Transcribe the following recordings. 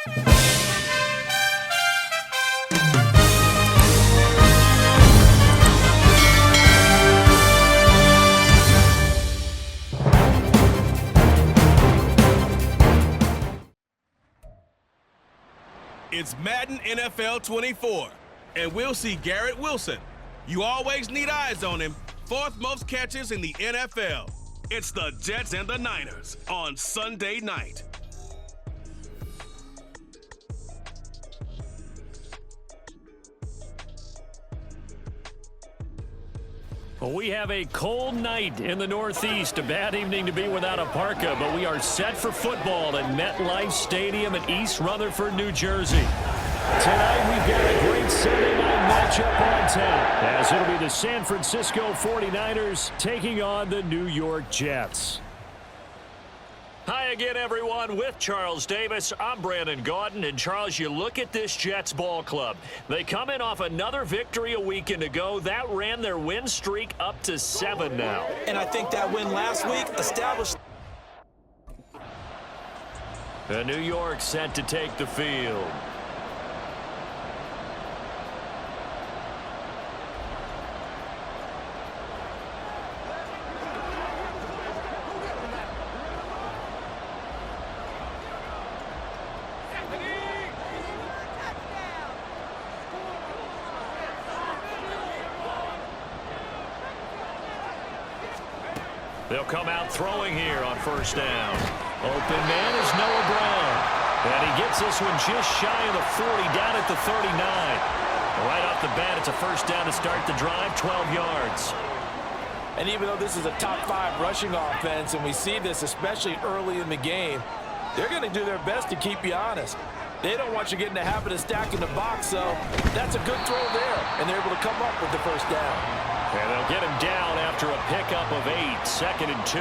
It's Madden NFL 24, and we'll see Garrett Wilson. You always need eyes on him. 4th most catches in the NFL. It's the Jets and the Niners on Sunday night. Well, we have a cold night in the Northeast. A bad evening to be without a parka, but we are set for football at MetLife Stadium in East Rutherford, New Jersey. Tonight, we've got a great Sunday night matchup on tap, as it'll be the San Francisco 49ers taking on the New York Jets. Hi again, everyone. With Charles Davis, I'm Brandon Gaudin. And, Charles, you look at this Jets ball club. They come in off another victory a weekend ago. That ran their win streak up to 7 now. And I think that win last week established. The New York set to take the field. They'll come out throwing here on first down. Open man is Noah Brown. And he gets this one just shy of the 40, down at the 39. Right off the bat, it's a first down to start the drive, 12 yards. And even though this is a top 5 rushing offense, and we see this especially early in the game, they're going to do their best to keep you honest. They don't want you getting the habit of stacking the box, so that's a good throw there. And they're able to come up with the first down. And they'll get him down after a pickup of 8, 2nd and 2.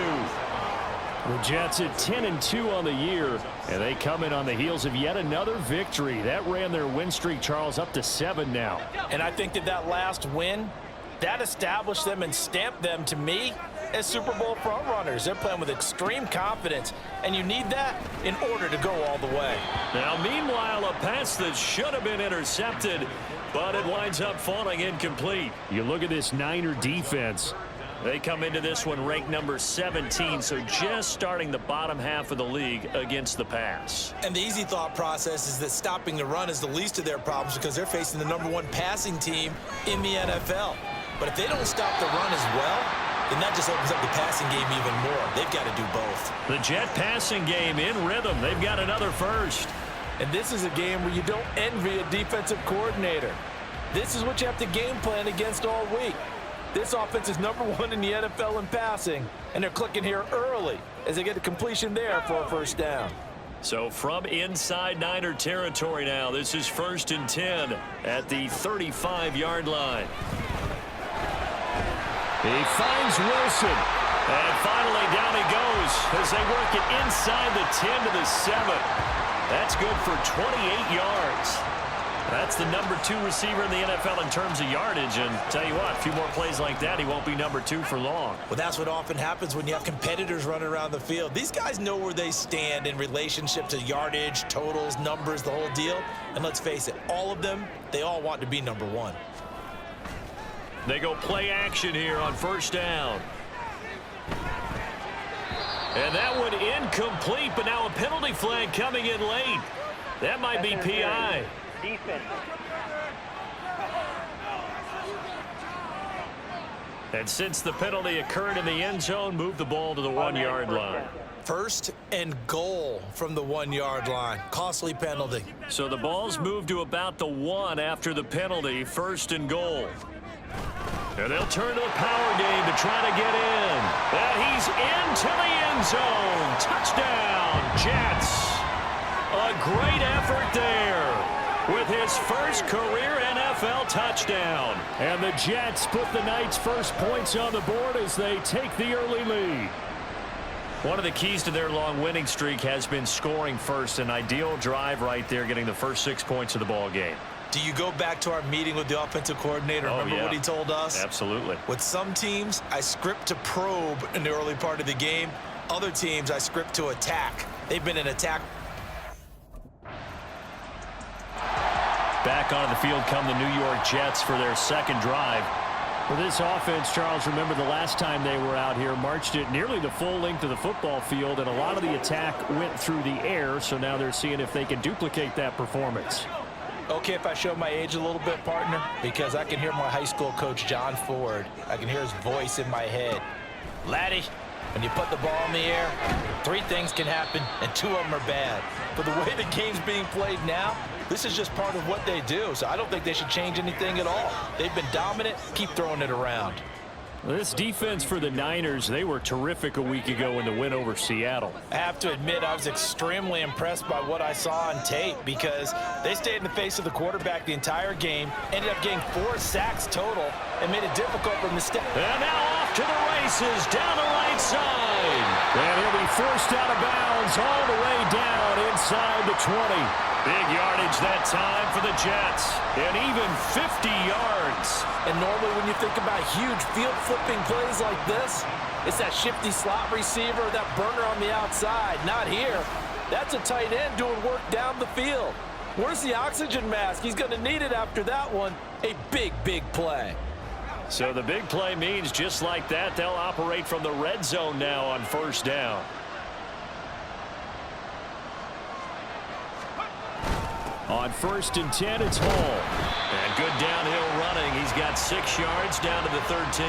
The Jets at 10-2 on the year, and they come in on the heels of yet another victory. That ran their win streak, Charles, up to 7 now. And I think that last win, that established them and stamped them, to me, as Super Bowl frontrunners. They're playing with extreme confidence, and you need that in order to go all the way. Now, meanwhile, a pass that should have been intercepted, but it winds up falling incomplete. You look at this Niner defense. They come into this one ranked number 17, so just starting the bottom half of the league against the pass. And the easy thought process is that stopping the run is the least of their problems because they're facing the #1 passing team in the NFL. But if they don't stop the run as well, then that just opens up the passing game even more. They've got to do both. The Jet passing game in rhythm. They've got another first. And this is a game where you don't envy a defensive coordinator. This is what you have to game plan against all week. This offense is #1 in the NFL in passing, and they're clicking here early as they get a completion there for a first down. So from inside Niner territory now, this is 1st and 10 at the 35-yard line. He finds Wilson. And finally down he goes as they work it inside the 10 to the 7. That's good for 28 yards. That's the #2 receiver in the NFL in terms of yardage. And tell you what, a few more plays like that, he won't be #2 for long. Well, that's what often happens when you have competitors running around the field. These guys know where they stand in relationship to yardage, totals, numbers, the whole deal. And let's face it, all of them, they all want to be #1. They go play action here on first down. And that one incomplete, but now a penalty flag coming in late. That might be PI. Defense. And since the penalty occurred in the end zone, move the ball to the 1-yard line. 1st and goal from the 1-yard line. Costly penalty. So the ball's moved to about the 1 after the penalty, 1st and goal. And they'll turn to the power game to try to get in. And he's into the end zone. Touchdown, Jets. A great effort there with his first career NFL touchdown. And the Jets put the Knights' first points on the board as they take the early lead. One of the keys to their long winning streak has been scoring first. An ideal drive right there, getting the first 6 points of the ball game. Do you go back to our meeting with the offensive coordinator? Remember what he told us? Absolutely. With some teams, I script to probe in the early part of the game. Other teams, I script to attack. They've been an attack. Back onto the field come the New York Jets for their second drive. For this offense, Charles, remember the last time they were out here, marched it nearly the full length of the football field, and a lot of the attack went through the air, so now they're seeing if they can duplicate that performance. Okay, if I show my age a little bit, partner, because I can hear my high school coach, John Ford. I can hear his voice in my head. Laddie, when you put the ball in the air, 3 things can happen, and 2 of them are bad. But the way the game's being played now, this is just part of what they do, so I don't think they should change anything at all. They've been dominant. Keep throwing it around. This defense for the Niners, they were terrific a week ago in the win over Seattle. I have to admit, I was extremely impressed by what I saw on tape because they stayed in the face of the quarterback the entire game, ended up getting 4 sacks total, and made it difficult for him to step. And now off to the races down the right side. And he'll be forced out of bounds all the way down inside the 20. Big yardage that time for the Jets, and even 50 yards. And normally when you think about huge field-flipping plays like this, it's that shifty slot receiver, that burner on the outside. Not here. That's a tight end doing work down the field. Where's the oxygen mask? He's going to need it after that one. A big, big play. So the big play means just like that, they'll operate from the red zone now on first down. On 1st and 10, it's Hall. And good downhill running. He's got 6 yards down to the 13.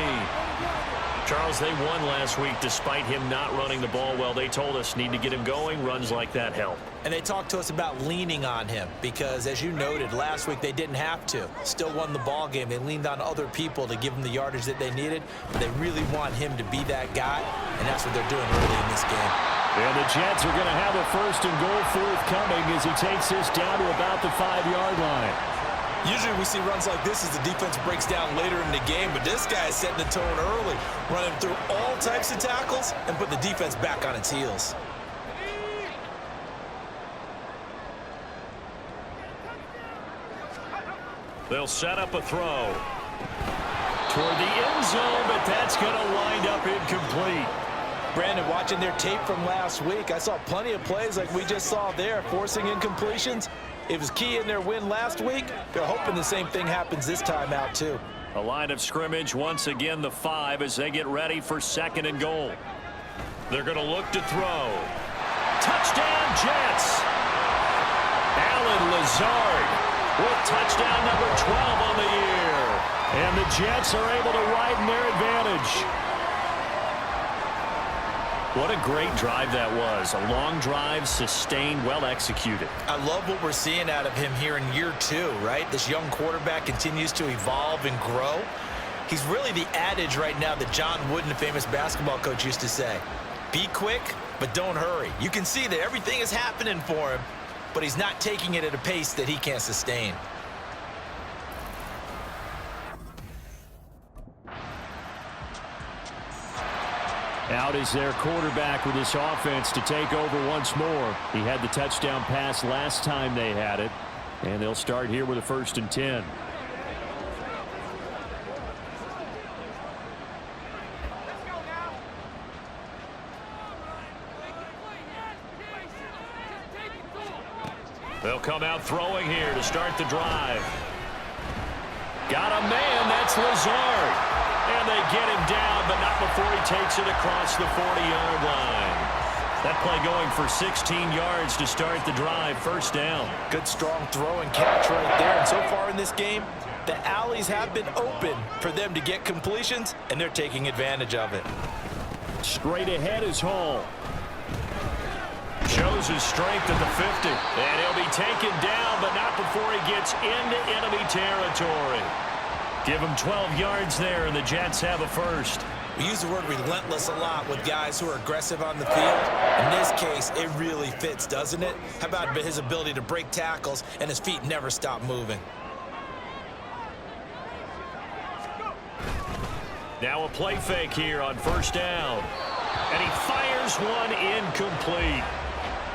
Charles, they won last week despite him not running the ball well. They told us need to get him going. Runs like that help. And they talked to us about leaning on him because, as you noted, last week they didn't have to. Still won the ball game. They leaned on other people to give them the yardage that they needed. But they really want him to be that guy, and that's what they're doing early in this game. And the Jets are going to have a 1st and goal forthcoming as he takes this down to about the 5-yard line. Usually we see runs like this as the defense breaks down later in the game, but this guy is setting the tone early, running through all types of tackles and put the defense back on its heels. They'll set up a throw toward the end zone, but that's going to wind up incomplete. Brandon, watching their tape from last week, I saw plenty of plays like we just saw there, forcing incompletions. It was key in their win last week. They're hoping the same thing happens this time out, too. A line of scrimmage, once again the 5 as they get ready for 2nd and goal. They're going to look to throw. Touchdown, Jets! Allen Lazard with touchdown number 12 on the year. And the Jets are able to widen their advantage. What a great drive that was. A long drive, sustained, well executed. I love what we're seeing out of him here in year 2, right? This young quarterback continues to evolve and grow. He's really the adage right now that John Wooden, the famous basketball coach, used to say. Be quick, but don't hurry. You can see that everything is happening for him, but he's not taking it at a pace that he can't sustain. Out is their quarterback with this offense to take over once more. He had the touchdown pass last time they had it. And they'll start here with a 1st and 10. They'll come out throwing here to start the drive. Got a man, that's Lazard. And they get him down, but not before he takes it across the 40-yard line. That play going for 16 yards to start the drive. 1st down. Good, strong throw and catch right there. And so far in this game, the alleys have been open for them to get completions, and they're taking advantage of it. Straight ahead is Hall. Shows his strength at the 50. And he'll be taken down, but not before he gets into enemy territory. Give him 12 yards there, and the Jets have a 1st. We use the word relentless a lot with guys who are aggressive on the field. In this case, it really fits, doesn't it? How about his ability to break tackles and his feet never stop moving? Now a play fake here on 1st down. And he fires one incomplete.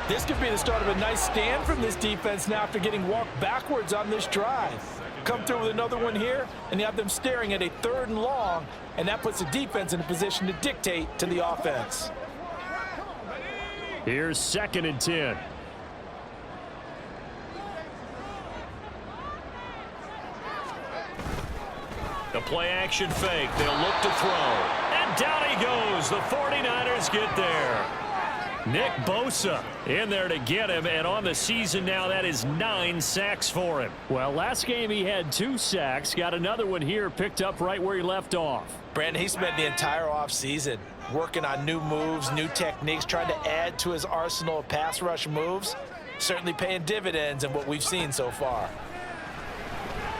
This could be the start of a nice stand from this defense now after getting walked backwards on this drive. Come through with another one here, and you have them staring at a 3rd and long, and that puts the defense in a position to dictate to the offense. Here's 2nd and 10. a play-action fake. They'll look to throw. And down he goes. The 49ers get there. Nick Bosa in there to get him, and on the season now, that is 9 sacks for him. Well, last game he had 2 sacks. Got another one here, picked up right where he left off. Brandon, he spent the entire offseason working on new moves, new techniques, trying to add to his arsenal of pass rush moves. Certainly paying dividends in what we've seen so far.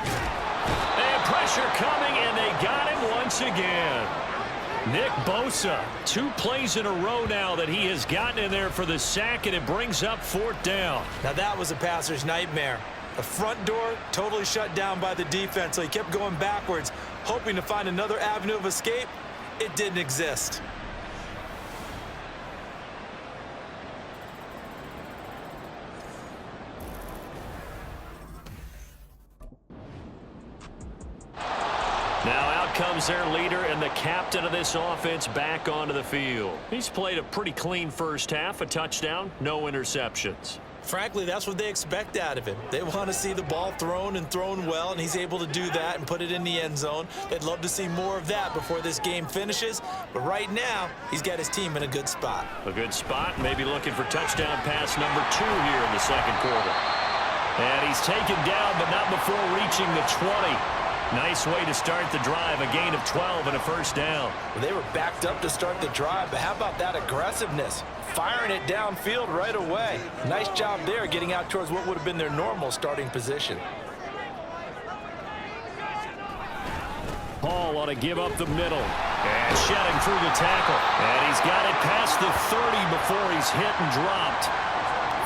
And pressure coming, and they got him once again. Nick Bosa, 2 plays in a row now that he has gotten in there for the sack, and it brings up 4th down. Now that was a passer's nightmare. The front door totally shut down by the defense, so he kept going backwards, hoping to find another avenue of escape. It didn't exist. Now out comes their leader and the captain of this offense back onto the field. He's played a pretty clean first half, a touchdown, no interceptions. Frankly, that's what they expect out of him. They want to see the ball thrown and thrown well, and he's able to do that and put it in the end zone. They'd love to see more of that before this game finishes, but right now, he's got his team in a good spot. A good spot, maybe looking for touchdown pass number 2 here in the second quarter. And he's taken down, but not before reaching the 20. Nice way to start the drive, a gain of 12 and a first down. Well, they were backed up to start the drive, but how about that aggressiveness? Firing it downfield right away. Nice job there getting out towards what would have been their normal starting position. Paul ought to give up the middle. And shedding through the tackle. And he's got it past the 30 before he's hit and dropped.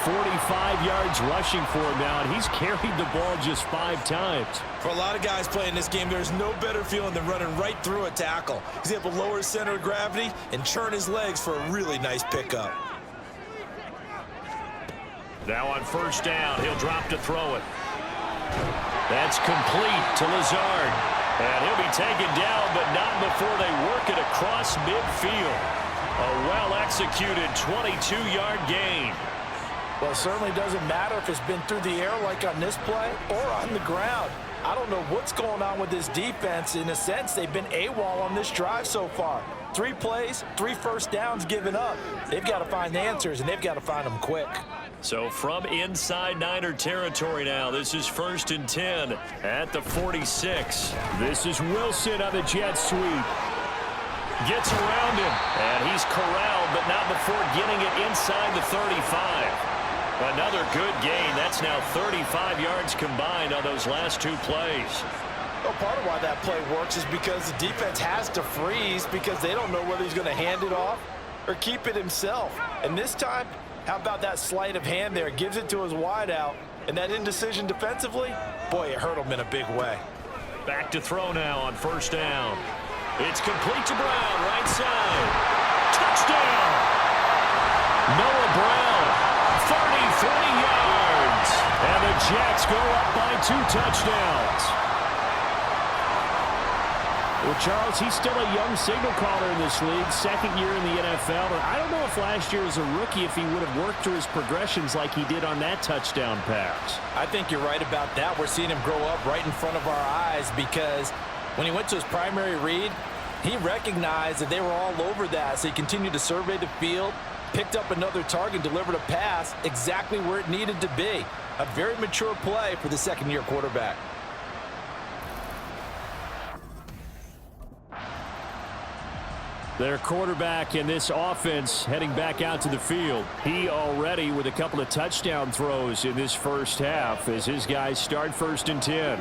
45 yards rushing for him now, and he's carried the ball just 5 times. For a lot of guys playing this game, there's no better feeling than running right through a tackle. He's able to lower his center of gravity and churn his legs for a really nice pickup. Now on first down, he'll drop to throw it. That's complete to Lazard. And he'll be taken down, but not before they work it across midfield. A well-executed 22-yard gain. Well, it certainly doesn't matter if it's been through the air like on this play or on the ground. I don't know what's going on with this defense. In a sense, they've been AWOL on this drive so far. 3 plays, 3 first downs given up. They've got to find the answers, and they've got to find them quick. So from inside Niner territory now, this is 1st and 10 at the 46. This is Wilson on the jet sweep. Gets around him, and he's corralled, but not before getting it inside the 35. Another good gain. That's now 35 yards combined on those last 2 plays. Well, part of why that play works is because the defense has to freeze because they don't know whether he's going to hand it off or keep it himself. And this time, how about that sleight of hand there? Gives it to his wideout, and that indecision defensively, boy, it hurt him in a big way. Back to throw now on first down. It's complete to Brown, right side. Touchdown! Noah Brown, 33 yards. And the Jets go up by 2 touchdowns. Well, Charles, he's still a young signal caller in this league, 2nd year in the NFL. And I don't know if last year as a rookie if he would have worked through his progressions like he did on that touchdown pass. I think you're right about that. We're seeing him grow up right in front of our eyes because when he went to his primary read, he recognized that they were all over that, so he continued to survey the field, picked up another target, delivered a pass exactly where it needed to be. A very mature play for the 2nd-year quarterback. Their quarterback in this offense heading back out to the field. He already with a couple of touchdown throws in this first half as his guys start 1st and 10.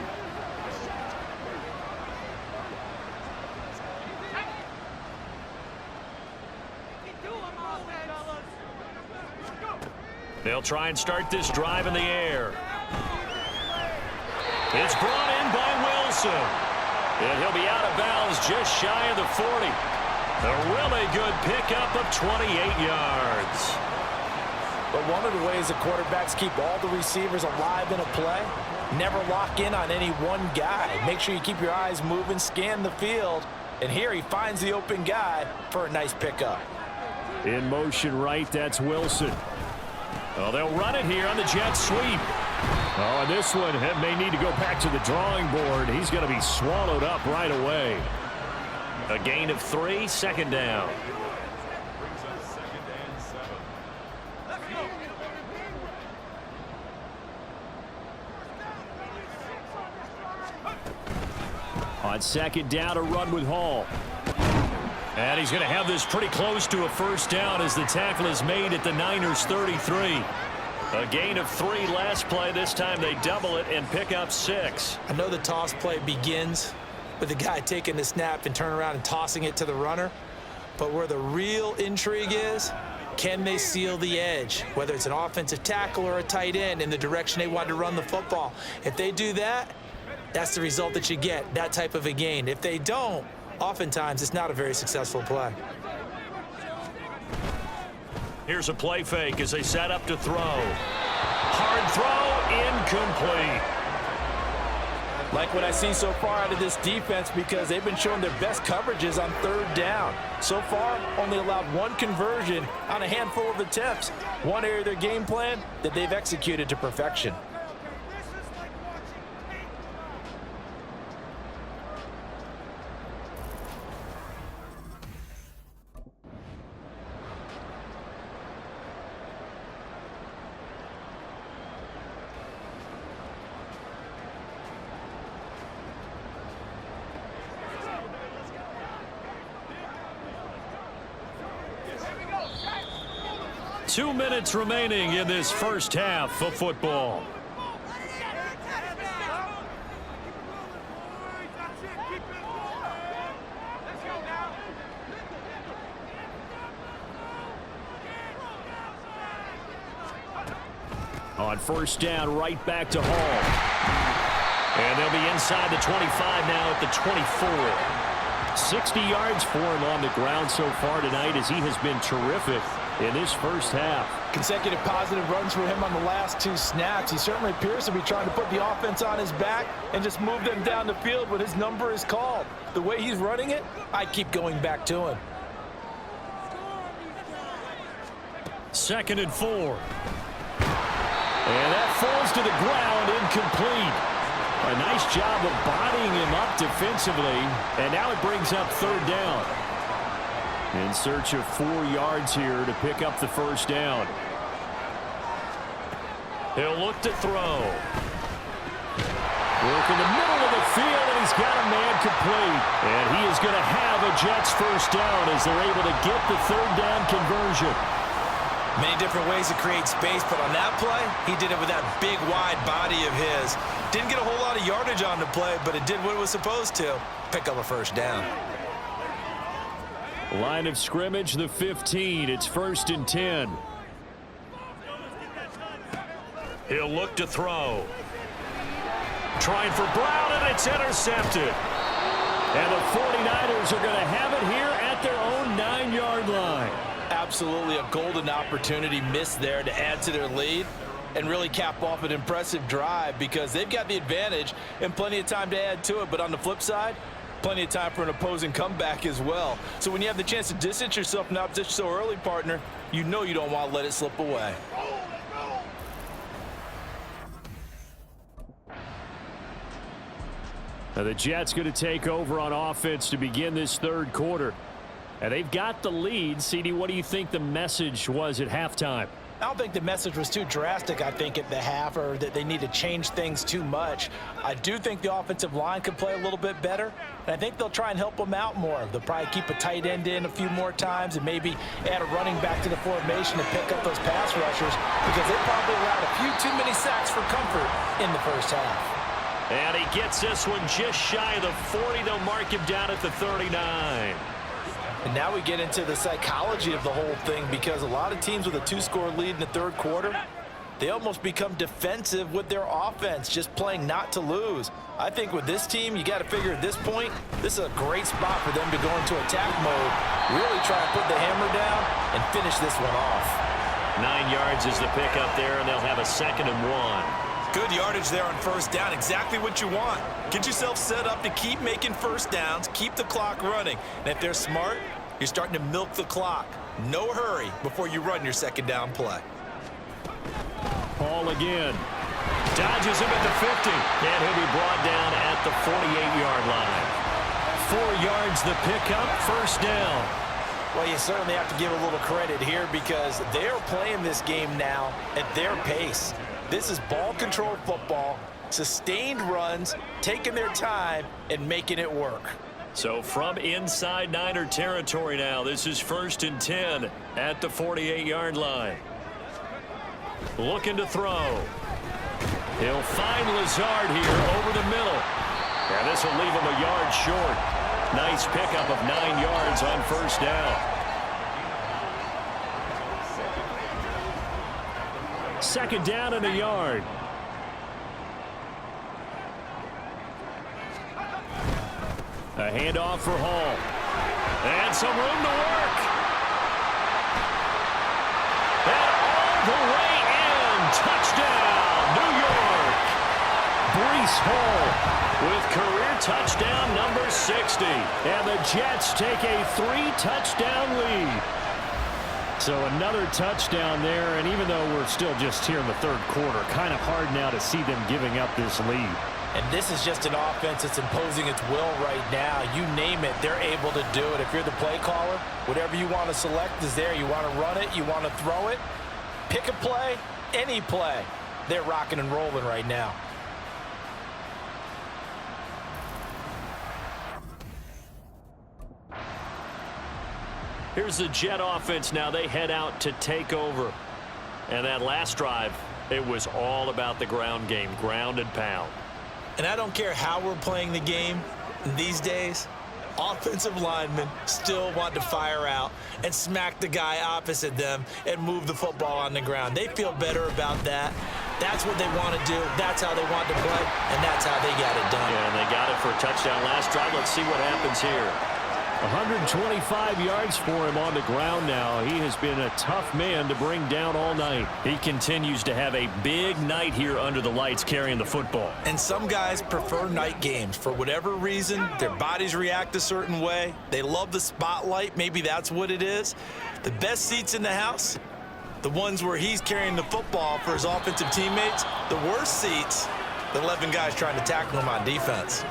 They'll try and start this drive in the air. It's brought in by Wilson. And he'll be out of bounds just shy of the 40. A really good pickup of 28 yards. But one of the ways the quarterbacks keep all the receivers alive in a play, never lock in on any one guy. Make sure you keep your eyes moving, scan the field, and here he finds the open guy for a nice pickup. In motion right, that's Wilson. Well, they'll run it here on the jet sweep. Oh, and this one may need to go back to the drawing board. He's going to be swallowed up right away. A gain of 3, second down. On second down, a run with Hall. And he's going to have this pretty close to a first down as the tackle is made at the Niners' 33. A gain of 3 last play. This time they double it and pick up 6. I know the toss play begins with the guy taking the snap and turning around and tossing it to the runner. But where the real intrigue is, can they seal the edge? Whether it's an offensive tackle or a tight end in the direction they want to run the football. If they do that, that's the result that you get, that type of a gain. If they don't, oftentimes it's not a very successful play. Here's a play fake as they set up to throw. Hard throw, incomplete. Like what I see so far out of this defense, because they've been showing their best coverages on third down. So far, only allowed 1 conversion on a handful of attempts. One area of their game plan that they've executed to perfection. 2 minutes remaining in this first half of football. On first down, right back to Hall. And they'll be inside the 25 now at the 24. 60 yards for him on the ground so far tonight as he has been terrific in this first half. Consecutive positive runs for him on the last 2 snaps. He certainly appears to be trying to put the offense on his back and just move them down the field when his number is called. The way he's running it, I keep going back to him. 2nd and 4. And that falls to the ground, incomplete. A nice job of bodying him up defensively, and now it brings up 3rd down. In search of 4 yards here to pick up the first down. He'll look to throw. Work in the middle of the field, and he's got a man complete. And he is going to have a Jets first down as they're able to get the 3rd down conversion. Many different ways to create space, but on that play, he did it with that big, wide body of his. Didn't get a whole lot of yardage on the play, but it did what it was supposed to. Pick up a first down. Line of scrimmage, the 15. It's 1st and 10. He'll look to throw. Trying for Brown, and it's intercepted. And the 49ers are going to have it here at their own 9-yard line. Absolutely a golden opportunity missed there to add to their lead and really cap off an impressive drive because they've got the advantage and plenty of time to add to it. But on the flip side, plenty of time for an opposing comeback as well. So when you have the chance to distance yourself from the opposition so early, partner, you know you don't want to let it slip away. Now the Jets going to take over on offense to begin this 3rd quarter. And they've got the lead. CD, what do you think the message was at halftime? I don't think the message was too drastic, I think, at the half, or that they need to change things too much. I do think the offensive line could play a little bit better, and I think they'll try and help them out more. They'll probably keep a tight end in a few more times and maybe add a running back to the formation to pick up those pass rushers because they probably allowed a few too many sacks for comfort in the first half. And he gets this one just shy of the 40. They'll mark him down at the 39. And now we get into the psychology of the whole thing because a lot of teams with a 2-score lead in the 3rd quarter, they almost become defensive with their offense, just playing not to lose. I think with this team, you got to figure at this point, this is a great spot for them to go into attack mode, really try and put the hammer down and finish this one off. 9 yards is the pickup there, and they'll have a 2nd and 1. Good yardage there on first down, exactly what you want. Get yourself set up to keep making first downs, keep the clock running. And if they're smart, you're starting to milk the clock. No hurry before you run your 2nd down play. Ball again. Dodges him at the 50. And he'll be brought down at the 48-yard line. 4 yards the pickup, first down. Well, you certainly have to give a little credit here because they're playing this game now at their pace. This is ball control football, sustained runs, taking their time, and making it work. So from inside Niner territory now, this is 1st and 10 at the 48-yard line. Looking to throw. He'll find Lazard here over the middle. And this will leave him a yard short. Nice pickup of 9 yards on first down. Second down and a yard. A handoff for Hall. And some room to work. And all the way in. Touchdown, New York. Breece Hall with career touchdown number 60. And the Jets take a 3-touchdown lead. So another touchdown there, and even though we're still just here in the third quarter, kind of hard now to see them giving up this lead. And this is just an offense that's imposing its will right now. You name it, they're able to do it. If you're the play caller, whatever you want to select is there. You want to run it, you want to throw it, pick a play, any play. They're rocking and rolling right now. Here's the Jet offense now. They head out to take over. And that last drive, it was all about the ground game, ground and pound. And I don't care how we're playing the game these days, offensive linemen still want to fire out and smack the guy opposite them and move the football on the ground. They feel better about that. That's what they want to do. That's how they want to play, and that's how they got it done. Yeah, and they got it for a touchdown last drive. Let's see what happens here. 125 yards for him on the ground now. He has been a tough man to bring down all night. He continues to have a big night here under the lights carrying the football. And some guys prefer night games. For whatever reason, their bodies react a certain way. They love the spotlight. Maybe that's what it is. The best seats in the house, the ones where he's carrying the football for his offensive teammates. The worst seats, the 11 guys trying to tackle him on defense.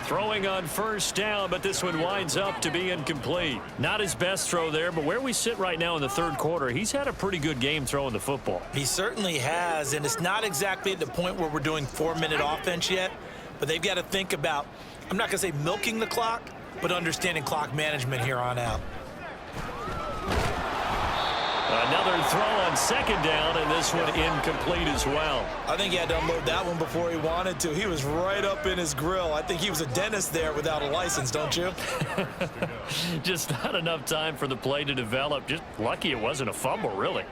Throwing on first down, but this one winds up to be incomplete. Not his best throw there, but where we sit right now in the third quarter, he's had a pretty good game throwing the football. He certainly has, and it's not exactly at the point where we're doing 4-minute offense yet, but they've got to think about, I'm not going to say milking the clock, but understanding clock management here on out. Another throw on second down, and this one incomplete as well. I think he had to unload that one before he wanted to. He was right up in his grill. I think he was a dentist there without a license, don't you? Just not enough time for the play to develop. Just lucky it wasn't a fumble, really.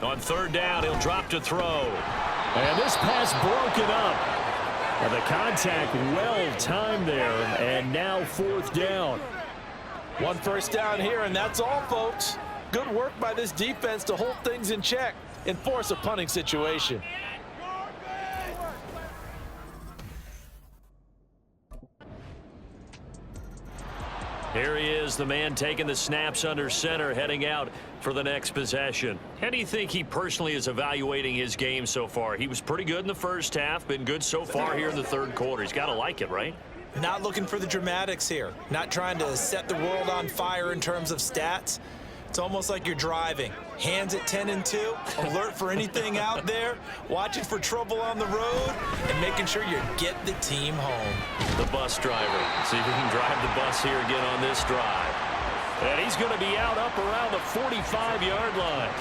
On third down, he'll drop to throw. And this pass broken up. And the contact well timed there, and now fourth down. One first down here, and that's all, folks. Good work by this defense to hold things in check and force a punting situation. Here he is, the man taking the snaps under center, heading out for the next possession. How do you think he personally is evaluating his game so far? He was pretty good in the first half, been good so far here in the third quarter. He's got to like it, right? Not looking for the dramatics here. Not trying to set the world on fire in terms of stats. It's almost like you're driving. Hands at 10 and 2, alert for anything out there, watching for trouble on the road, and making sure you get the team home. The bus driver. See if he can drive the bus here again on this drive. And he's going to be out up around the 45-yard line.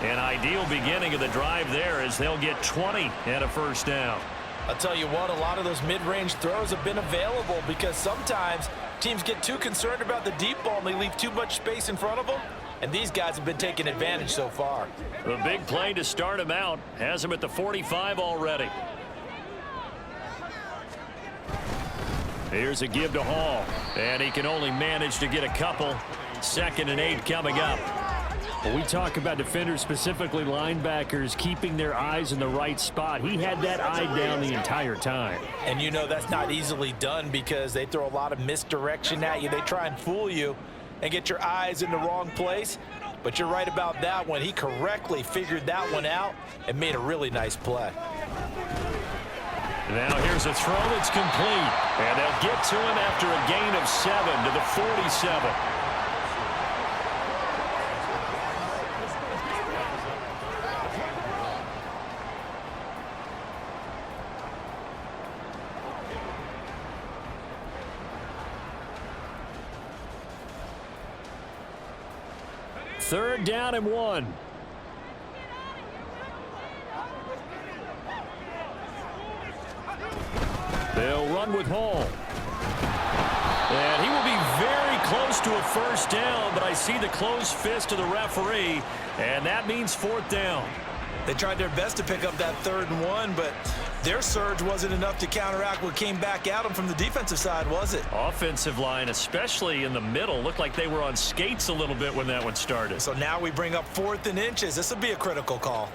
An ideal beginning of the drive there as they'll get 20 and a first down. I'll tell you what, a lot of those mid-range throws have been available because sometimes teams get too concerned about the deep ball and they leave too much space in front of them. And these guys have been taking advantage so far. The big play to start him out has him at the 45 already. Here's a give to Hall. And he can only manage to get a couple. 2nd and 8 coming up. When we talk about defenders, specifically linebackers, keeping their eyes in the right spot, he had that eye down the entire time. And you know that's not easily done because they throw a lot of misdirection at you. They try and fool you and get your eyes in the wrong place. But you're right about that one. He correctly figured that one out and made a really nice play. Now here's a throw that's complete. And they'll get to him after a gain of 7 to the 47. Third down and 1. They'll run with Hall. And he will be very close to a first down, but I see the closed fist of the referee, and that means 4th down. They tried their best to pick up that 3rd and 1, but their surge wasn't enough to counteract what came back at them from the defensive side, was it? Offensive line, especially in the middle, looked like they were on skates a little bit when that one started. So now we bring up 4th and inches. This will be a critical call.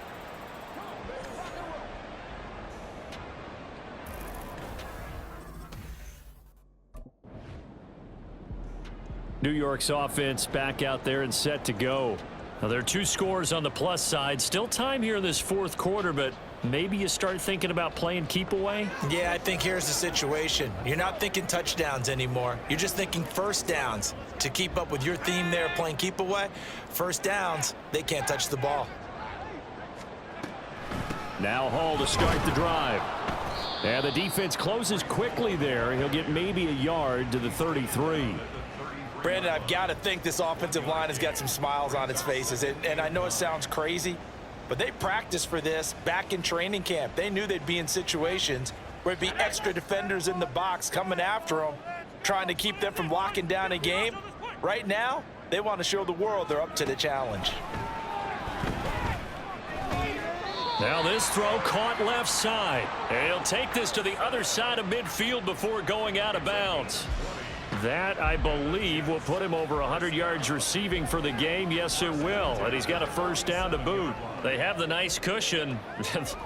New York's offense back out there and set to go. Now, there are 2 scores on the plus side. Still time here in this 4th quarter, but maybe you start thinking about playing keep away? Yeah, I think here's the situation. You're not thinking touchdowns anymore. You're just thinking first downs. To keep up with your theme there, playing keep away, first downs, they can't touch the ball. Now Hall to start the drive. And the defense closes quickly there. He'll get maybe a yard to the 33. Brandon, I've got to think this offensive line has got some smiles on its faces. And I know it sounds crazy, but they practiced for this back in training camp. They knew they'd be in situations where it'd be extra defenders in the box coming after them, trying to keep them from locking down a game. Right now, they want to show the world they're up to the challenge. Now this throw caught left side. And he'll take this to the other side of midfield before going out of bounds. That, I believe, will put him over 100 yards receiving for the game. Yes, it will. And he's got a first down to boot. They have the nice cushion.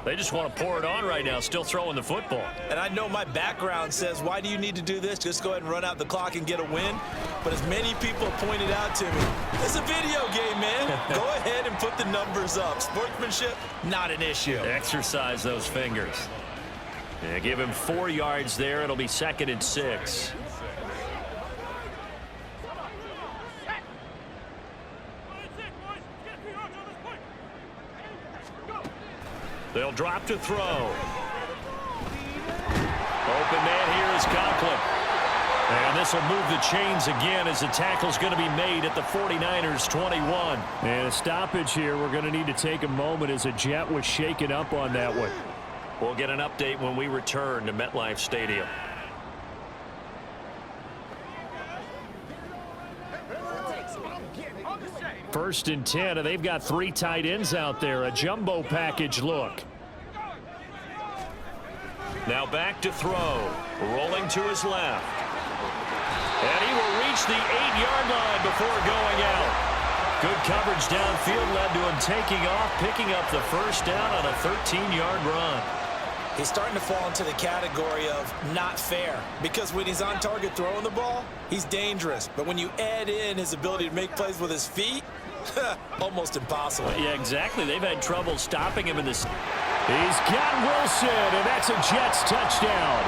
They just want to pour it on right now, still throwing the football. And I know my background says, why do you need to do this? Just go ahead and run out the clock and get a win. But as many people have pointed out to me, it's a video game, man. Go ahead and put the numbers up. Sportsmanship, not an issue. Exercise those fingers. Yeah, give him 4 yards there. It'll be 2nd and 6. They'll drop to throw. Open man here is Conklin. And this will move the chains again as the tackle's going to be made at the 49ers 21. And a stoppage here. We're going to need to take a moment as a jet was shaken up on that one. We'll get an update when we return to MetLife Stadium. First and 10, and they've got 3 tight ends out there. A jumbo package look. Now back to throw. Rolling to his left. And he will reach the 8-yard line before going out. Good coverage downfield led to him taking off, picking up the first down on a 13-yard run. He's starting to fall into the category of not fair, because when he's on target throwing the ball, he's dangerous. But when you add in his ability to make plays with his feet, almost impossible. Yeah, exactly. They've had trouble stopping him in this. He's got Wilson, and that's a Jets touchdown.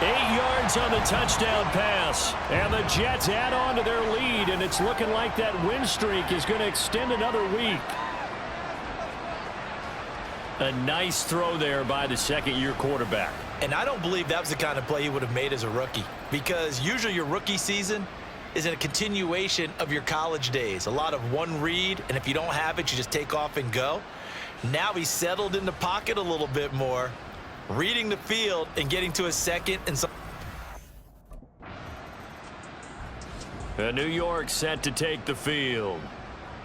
8 yards on the touchdown pass. And the Jets add on to their lead, and it's looking like that win streak is going to extend another week. A nice throw there by the second-year quarterback. And I don't believe that was the kind of play he would have made as a rookie, because usually your rookie season is in a continuation of your college days. A lot of one read, and if you don't have it, you just take off and go. Now he's settled in the pocket a little bit more, reading the field and getting to his second and so. New York set to take the field.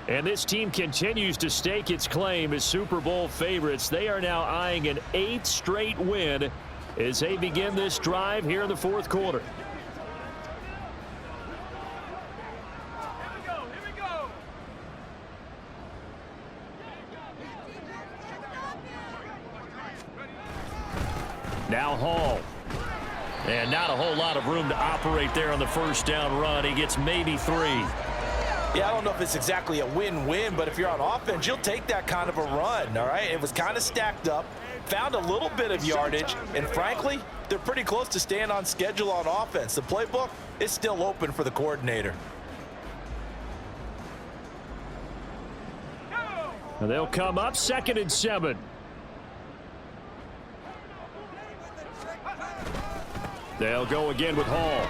And this team continues to stake its claim as Super Bowl favorites. They are now eyeing an 8th straight win as they begin this drive here in the 4th quarter. Now Hall. And not a whole lot of room to operate there on the first down run. He gets maybe 3. Yeah, I don't know if it's exactly a win-win, but if you're on offense, you'll take that kind of a run, all right? It was kind of stacked up, found a little bit of yardage, and frankly, they're pretty close to staying on schedule on offense. The playbook is still open for the coordinator. And they'll come up 2nd and 7. They'll go again with Hall.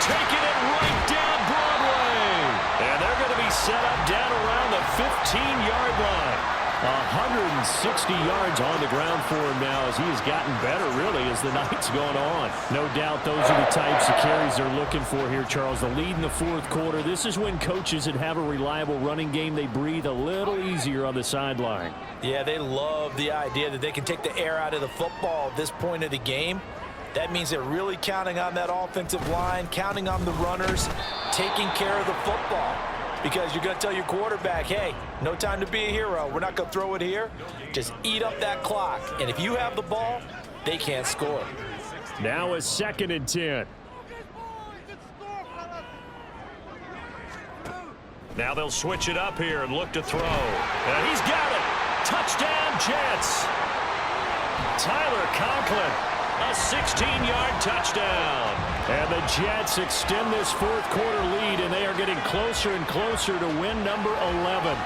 Taking it right down Broadway. And they're going to be set up down around the 15-yard line. 160 yards on the ground for him now as he has gotten better, really, as the night's gone on. No doubt those are the types of carries they're looking for here, Charles. The lead in the 4th quarter. This is when coaches that have a reliable running game, they breathe a little easier on the sideline. Yeah, they love the idea that they can take the air out of the football at this point of the game. That means they're really counting on that offensive line, counting on the runners, taking care of the football. Because you're going to tell your quarterback, hey, no time to be a hero. We're not going to throw it here. Just eat up that clock. And if you have the ball, they can't score. Now it's 2nd and 10. Now they'll switch it up here and look to throw. And he's got it. Touchdown, Jets. Tyler Conklin, a 16-yard touchdown. And the Jets extend this 4th quarter lead, and they are getting closer and closer to win number 11.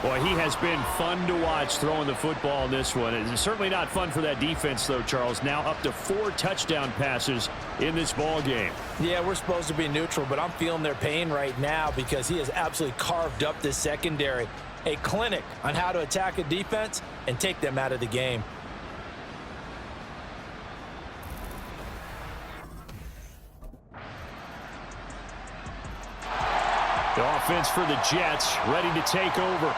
Boy, he has been fun to watch throwing the football in this one. It's certainly not fun for that defense, though, Charles. Now up to 4 touchdown passes in this ball game. Yeah, we're supposed to be neutral, but I'm feeling their pain right now because he has absolutely carved up this secondary. A clinic on how to attack a defense and take them out of the game. The offense for the Jets ready to take over.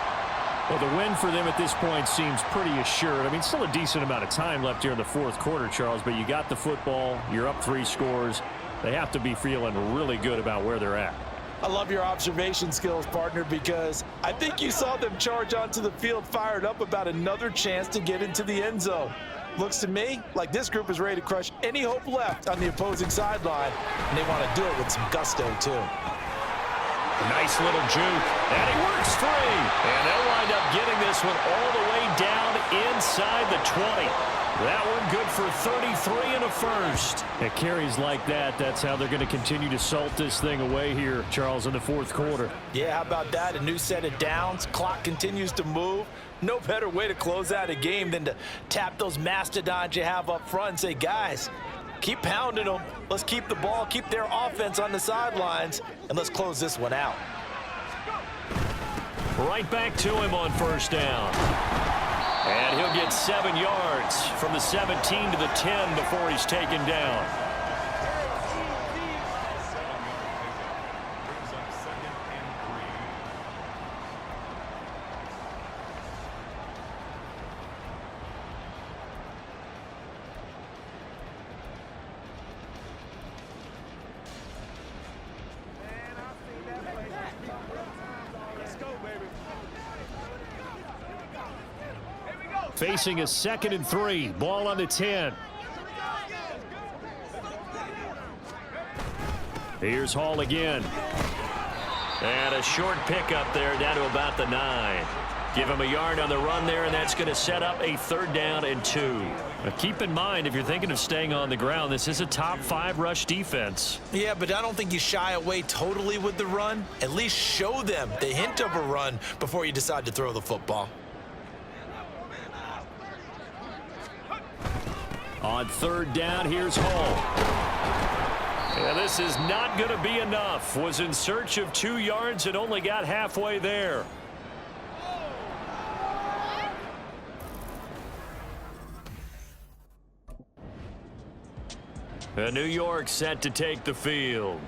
Well, the win for them at this point seems pretty assured. I mean, still a decent amount of time left here in the 4th quarter, Charles, but you got the football, you're up 3 scores. They have to be feeling really good about where they're at. I love your observation skills, partner, because I think you saw them charge onto the field fired up about another chance to get into the end zone. Looks to me like this group is ready to crush any hope left on the opposing sideline, and they want to do it with some gusto, too. Nice little juke, and he works free. And they'll wind up getting this one all the way down inside the 20. That one good for 33 and a first. It carries like that. That's how they're going to continue to salt this thing away here, Charles, in the 4th quarter. Yeah, how about that? A new set of downs. Clock continues to move. No better way to close out a game than to tap those mastodons you have up front and say, guys, keep pounding them. Let's keep the ball, keep their offense on the sidelines, and let's close this one out. Right back to him on 1st down. And he'll get 7 yards from the 17 to the 10 before he's taken down. Facing a 2nd and 3. Ball on the 10. Here's Hall again. And a short pickup there down to about the 9. Give him a yard on the run there, and that's going to set up a 3rd down and 2. Now keep in mind, if you're thinking of staying on the ground, this is a top 5 rush defense. Yeah, but I don't think you shy away totally with the run. At least show them the hint of a run before you decide to throw the football. On 3rd down, here's Hall. And this is not going to be enough. Was in search of 2 yards and only got halfway there. New York set to take the field.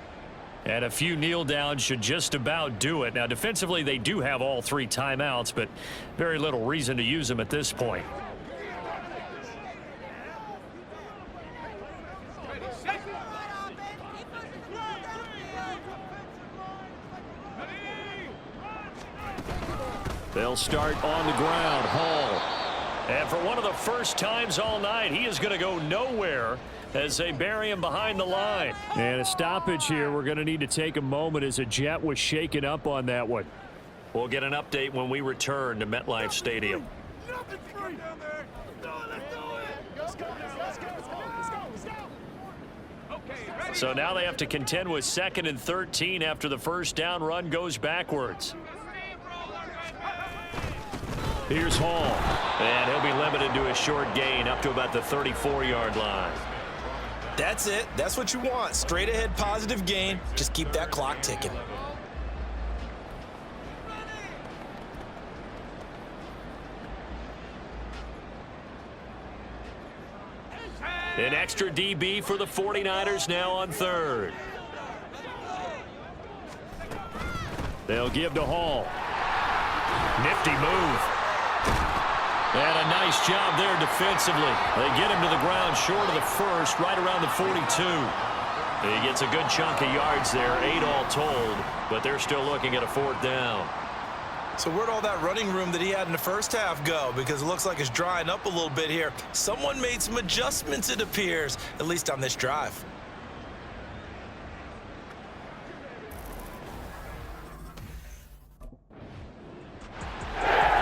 And a few kneel downs should just about do it. Now, defensively, they do have all 3 timeouts, but very little reason to use them at this point. They'll start on the ground. Hall. And for one of the first times all night, he is going to go nowhere as they bury him behind the line. And a stoppage here. We're going to need to take a moment as a Jet was shaken up on that one. We'll get an update when we return to MetLife Stadium. So now they have to contend with 2nd and 13 after the first down run goes backwards. Here's Hall, and he'll be limited to a short gain up to about the 34-yard line. That's it. That's what you want. Straight ahead positive gain. Just keep that clock ticking. An extra DB for the 49ers now on 3rd. They'll give to Hall. Nifty move. And a nice job there defensively. They get him to the ground short of the first, right around the 42. He gets a good chunk of yards there, 8 all told, but they're still looking at a 4th down. So where'd all that running room that he had in the first half go? Because it looks like it's drying up a little bit here. Someone made some adjustments, it appears, at least on this drive.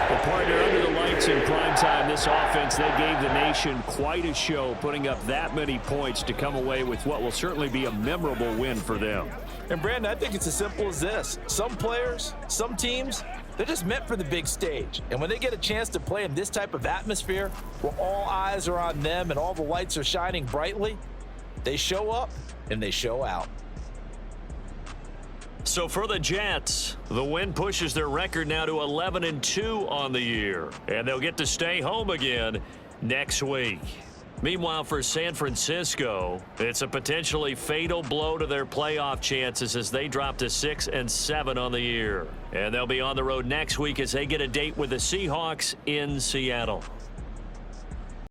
Well, partner, under the lights in primetime, this offense, they gave the nation quite a show, putting up that many points to come away with what will certainly be a memorable win for them. And, Brandon, I think it's as simple as this. Some players, some teams, they're just meant for the big stage. And when they get a chance to play in this type of atmosphere where all eyes are on them and all the lights are shining brightly, they show up and they show out. So for the Jets, the win pushes their record now to 11-2 on the year. And they'll get to stay home again next week. Meanwhile, for San Francisco, it's a potentially fatal blow to their playoff chances as they drop to 6-7 on the year. And they'll be on the road next week as they get a date with the Seahawks in Seattle.